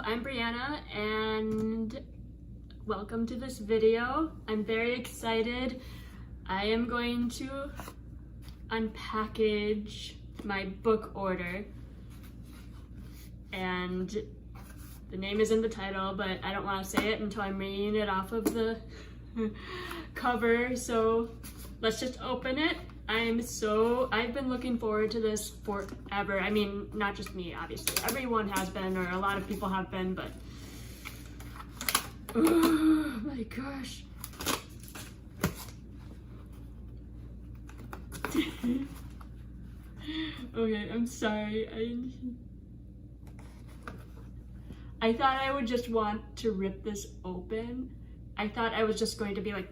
I'm Brianna and welcome to this video. I'm very excited. I am going to unpackage my book order, and the name is in the title, but I don't want to say it until I'm reading it off of the cover, so let's just open it. I've been looking forward to this forever. I mean, not just me, obviously. Everyone has been, or a lot of people have been, but oh my gosh. Okay, I'm sorry. I thought I would just want to rip this open. I thought I was just going to be like,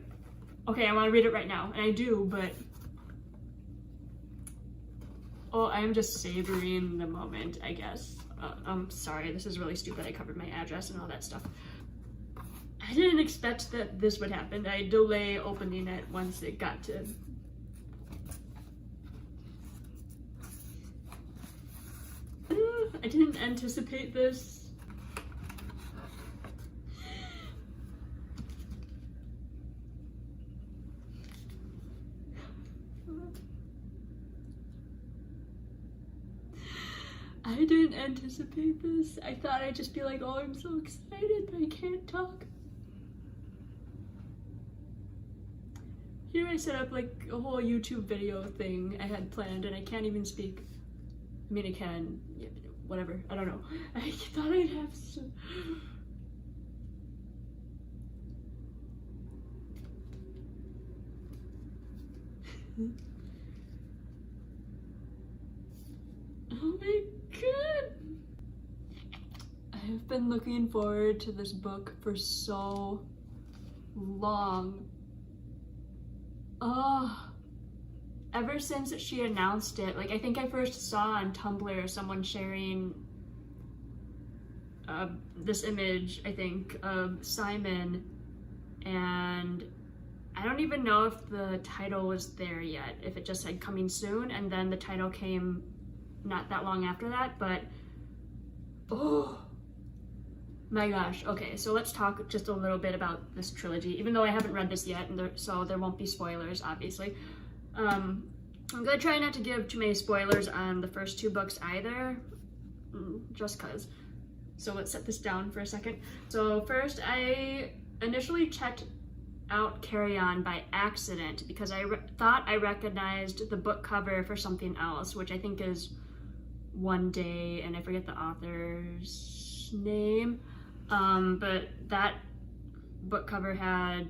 okay, I want to read it right now, and I do, but oh, I'm just savoring the moment, I guess. I'm sorry, this is really stupid. I covered my address and all that stuff. I didn't expect that this would happen. I delay opening it once it got to... I didn't anticipate this. I didn't anticipate this. I thought I'd just be like, oh, I'm so excited, but I can't talk. Here I set up like a whole YouTube video thing I had planned, and I can't even speak. I mean, I can, yeah, whatever, I don't know. I thought I'd have some... Oh my god! I have been looking forward to this book for so long. Oh, ever since she announced it, like I think I first saw on Tumblr someone sharing this image, I think, of Simon, and I don't even know if the title was there yet, if it just said coming soon, and then the title came not that long after that, but oh my gosh. Okay, so let's talk just a little bit about this trilogy, even though I haven't read this yet, and so there won't be spoilers, obviously. I'm gonna try not to give too many spoilers on the first two books either, just cause. So let's set this down for a second. So first, I initially checked out Carry On by accident because I thought I recognized the book cover for something else, which I think is One Day, and I forget the author's name, but that book cover had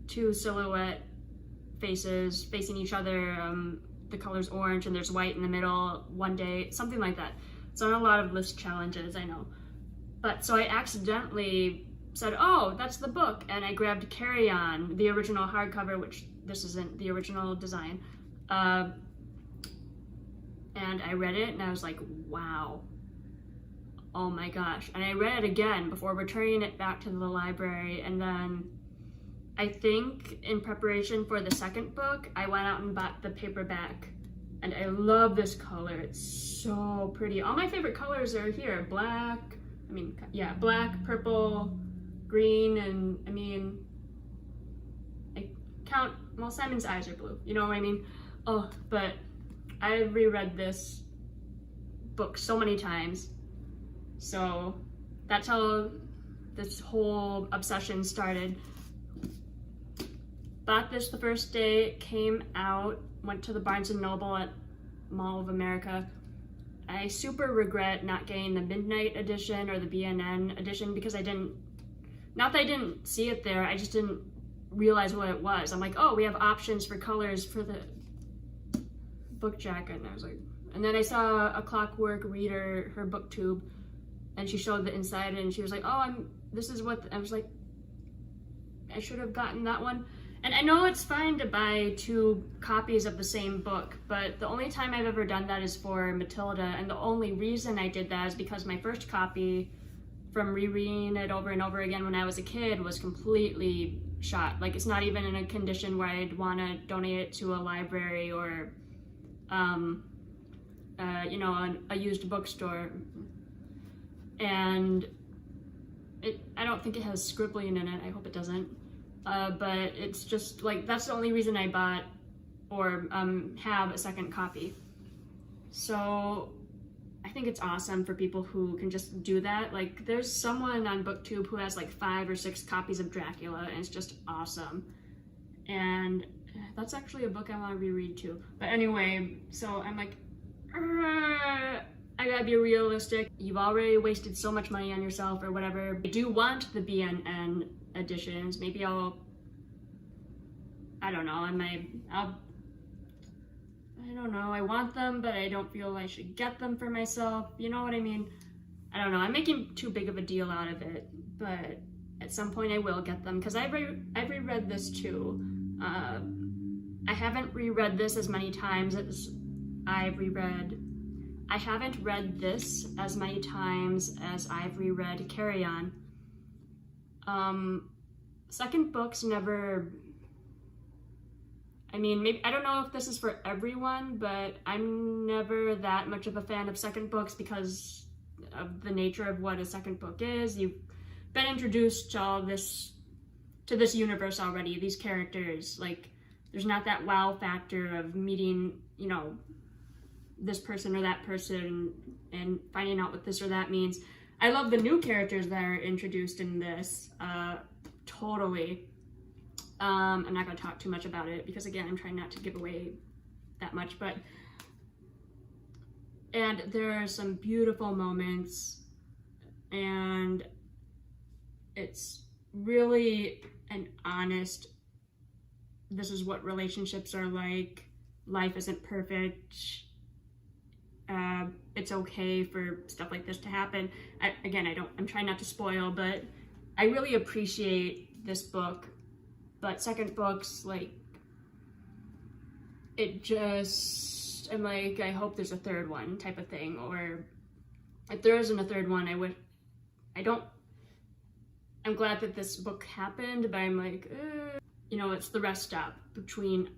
two silhouette faces facing each other. The color's orange and there's white in the middle. One Day, something like that. It's on a lot of list challenges, I know, but so I accidentally said, oh, that's the book, and I grabbed Carry On, the original hardcover, which this isn't the original design, and I read it and I was like, wow, oh my gosh. And I read it again before returning it back to the library, and then I think in preparation for the second book I went out and bought the paperback, and I love this color. It's so pretty. All my favorite colors are here. Black, black, purple, green, and I mean, I count, well, Simon's eyes are blue, you know what I mean? Oh, but I reread this book so many times, so that's how this whole obsession started. Bought this the first day it came out, went to the Barnes & Noble at Mall of America. I super regret not getting the Midnight edition or the BNN edition because I didn't, not that I didn't see it there, I just didn't realize what it was. I'm like, oh, we have options for colors for the book jacket, and I was like, and then I saw A Clockwork Reader, her booktube, and she showed the inside, and she was like, oh, this is what, I was like, I should have gotten that one. And I know it's fine to buy two copies of the same book, but the only time I've ever done that is for Matilda, and the only reason I did that is because my first copy, from rereading it over and over again when I was a kid, was completely shot. Like, it's not even in a condition where I'd want to donate it to a library or you know, a used bookstore. and I don't think it has scribbling in it. I hope it doesn't. But it's just like, that's the only reason I bought or have a second copy. So I think it's awesome for people who can just do that. Like, there's someone on BookTube who has like 5 or 6 copies of Dracula, and it's just awesome. And that's actually a book I want to reread too. But anyway, so I'm like, I gotta be realistic. You've already wasted so much money on yourself or whatever. I do want the BNN editions. Maybe I don't know, I don't know, I want them, but I don't feel I should get them for myself. You know what I mean? I don't know, I'm making too big of a deal out of it, but at some point I will get them, because I've reread this too. I haven't reread this as many times as I haven't read this as many times as I've reread Carry On. Second books never, I mean, maybe, I don't know if this is for everyone, but I'm never that much of a fan of second books because of the nature of what a second book is. You've been introduced to all this, to this universe already, these characters. Like, there's not that wow factor of meeting, you know, this person or that person and finding out what this or that means. I love the new characters that are introduced in this, totally. I'm not going to talk too much about it because, again, I'm trying not to give away that much, and there are some beautiful moments, and it's really an honest, this is what relationships are like, life isn't perfect, it's okay for stuff like this to happen. I'm trying not to spoil, but I really appreciate this book. But second books, like, it just, I'm like, I hope there's a third one type of thing, or if there isn't a third one, I'm glad that this book happened, but I'm like, you know, it's the rest stop between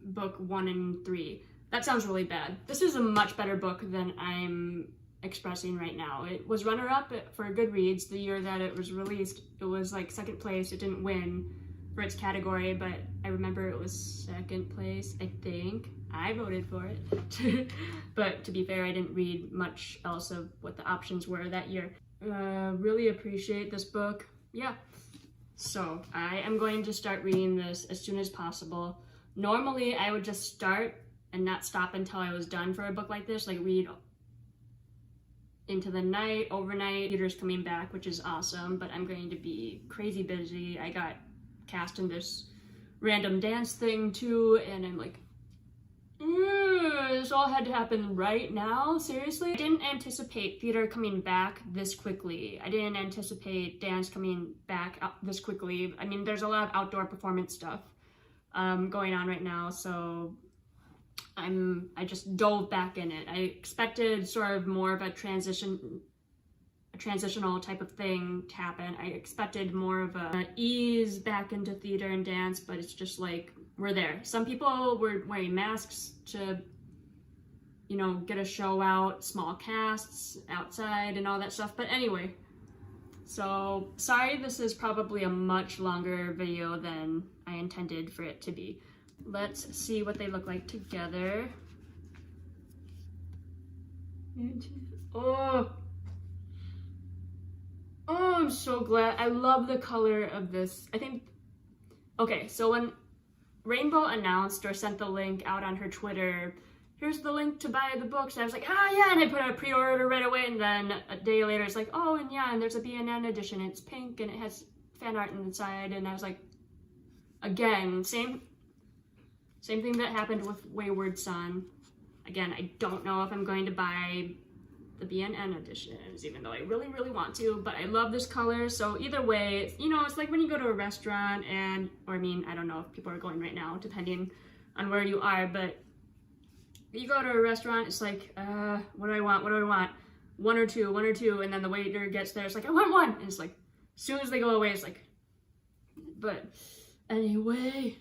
book 1 and 3. That sounds really bad. This is a much better book than I'm expressing right now. It was runner-up for Goodreads the year that it was released. It was like second place. It didn't win for its category, but I remember it was second place, I think. I voted for it. But to be fair, I didn't read much else of what the options were that year. Really appreciate this book. Yeah. So I am going to start reading this as soon as possible. Normally, I would just start and not stop until I was done for a book like this, like read into the night, overnight. Theater's coming back, which is awesome, but I'm going to be crazy busy. I got cast in this random dance thing too, and I'm like, this all had to happen right now? Seriously? I didn't anticipate theater coming back this quickly. I didn't anticipate dance coming back this quickly. I mean, there's a lot of outdoor performance stuff going on right now, so I just dove back in it. I expected sort of more of a transitional type of thing to happen. I expected more of a ease back into theater and dance, but it's just like, we're there. Some people were wearing masks to, you know, get a show out, small casts outside and all that stuff. But anyway, so sorry, this is probably a much longer video than I intended for it to be. Let's see what they look like together. Oh, I'm so glad. I love the color of this. I think, okay, so when Rainbow announced or sent the link out on her Twitter, here's the link to buy the books, I was like, yeah, and I put a pre-order right away, and then a day later it's like, oh, and yeah, and there's a BNN edition, it's pink, and it has fan art inside, and I was like, again, same thing that happened with Wayward Son. Again, I don't know if I'm going to buy the BNN editions, even though I really, really want to, but I love this color, so either way, you know, it's like when you go to a restaurant and, or I mean, I don't know if people are going right now, depending on where you are, but you go to a restaurant, it's like, what do I want, one or two, and then the waiter gets there, it's like, I want one, and it's like, as soon as they go away, it's like, but anyway,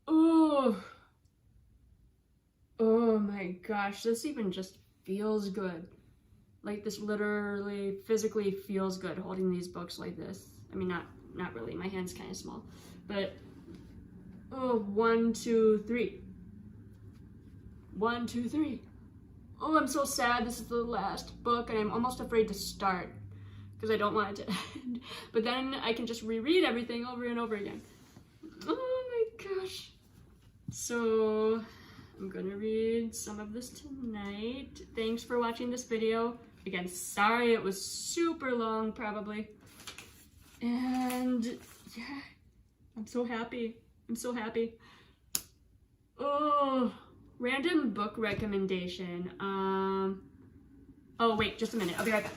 oh my gosh, this even just feels good. Like, this literally physically feels good holding these books like this. I mean, not really, my hand's kind of small, but oh, 1, 2, 3. 1, 2, 3. Oh, I'm so sad this is the last book, and I'm almost afraid to start because I don't want it to end. But then I can just reread everything over and over again. Oh my gosh. So I'm gonna read some of this tonight. Thanks for watching this video. Again, sorry it was super long, probably. And yeah, I'm so happy. I'm so happy. Oh, random book recommendation. Oh wait, just a minute. I'll be right back.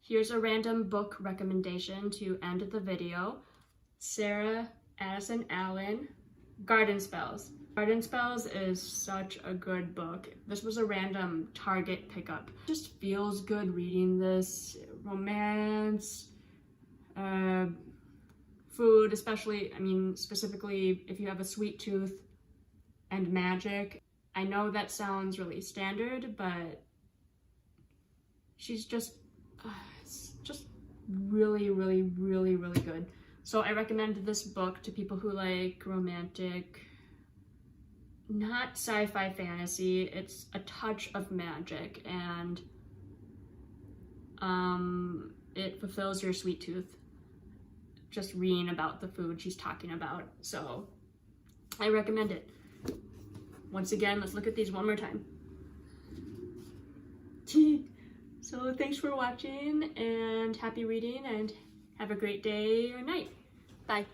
Here's a random book recommendation to end the video. Sarah Addison Allen, Garden Spells. Garden Spells is such a good book. This was a random Target pickup. Just feels good reading this. Romance, food, especially, I mean, specifically if you have a sweet tooth, and magic. I know that sounds really standard, but she's just, it's just really, really, really, really good. So I recommend this book to people who like romantic, not sci-fi fantasy. It's a touch of magic, and it fulfills your sweet tooth just reading about the food she's talking about. So I recommend it. Once again, let's look at these one more time. So thanks for watching, and happy reading, and have a great day or night. Bye.